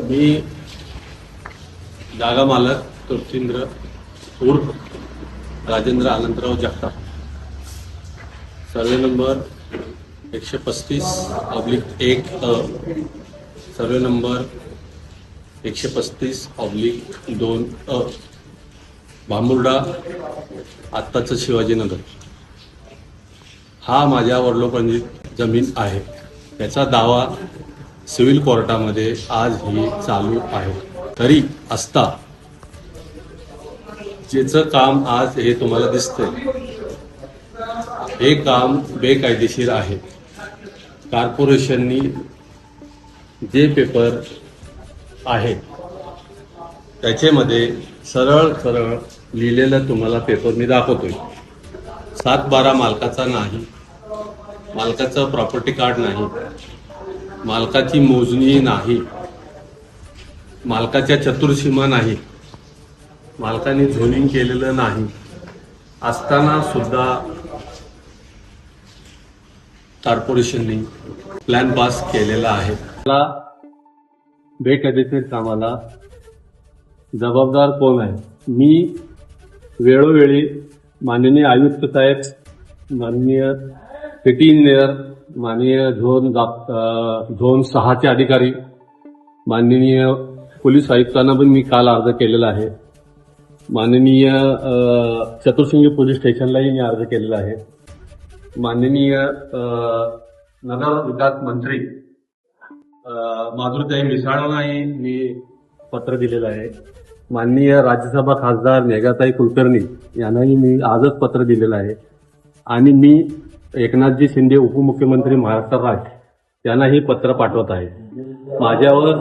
मी जागा मालक तृप्तींद्र उर्फ Rajendra Anantrao Jagtap, survey number 135/1 survey number 135/2 भांबुर्डा, आत्ताचं शिवाजीनगर, हा माझ्या वडिलोपार्जित जमीन आहे. त्याचा दावा सिव्हिल कोर्टामध्ये आजही चालू आहे. तरी असता ज्याचं काम आज हे तुम्हाला दिसतंय, हे काम बेकायदेशीर आहे. कॉर्पोरेशननी जे पेपर आहेत त्याच्यामध्ये सरळ सरळ लिहिलेलं तुम्हाला पेपर मी दाखवतोय. 7/12 मालकाचा नाही, मालकाचं प्रॉपर्टी कार्ड नाही, मालकाची मोजणी नाही, मालकाच्या चतुर्सीमा नाही, मालकाने झोनिंग केलेलं नाही असताना सुद्धा कॉर्पोरेशनने प्लॅन पास केलेला आहे. मला बेकायदेशीर कामाला जबाबदार कोण आहे? मी वेळोवेळी माननीय आयुक्त साहेब, माननीय सिटी इंजिनियर, माननीय झोन 6चे अधिकारी, माननीय पोलीस आयुक्तांना पण मी काल अर्ज केलेला आहे. माननीय चतुर्सिंगी पोलीस स्टेशनलाही मी अर्ज केलेला आहे. माननीय नगर विकास मंत्री माधुरीताई मिसाळांनाही मी पत्र दिलेलं आहे. माननीय राज्यसभा खासदार मेघाताई कुलकर्णी यांनाही मी आजच पत्र दिलेलं आहे. आणि मी एकनाथजी शिंदे उपमुख्यमंत्री महाराष्ट्र राज्य यांनाही पत्र पाठवत आहे. माझ्यावर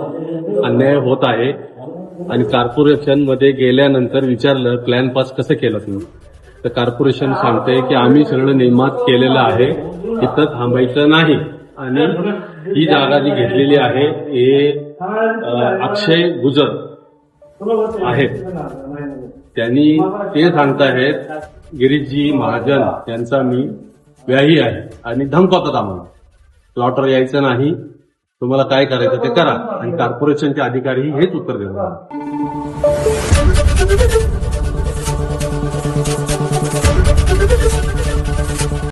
अन्याय होत आहे आणि कॉर्पोरेशनमध्ये गेल्यानंतर विचारलं प्लॅन पास कसं केलं तुम्ही, तर कॉर्पोरेशन सांगते की आम्ही सगळं नियमात केलेलं आहे, तिथं थांबायचं नाही. आणि ही जागा जी घेतलेली आहे हे अक्षय गुजर आहेत, त्यांनी ते सांगताहेत गिरीशजी महाजन यांचा मी व्याही आहे आणि धमकावतात आम्हाला, प्लॉटर यायचं नाही, तुम्हाला काय करायचं ते करा. आणि कॉर्पोरेशनचे अधिकारी हेच उत्तर देतात.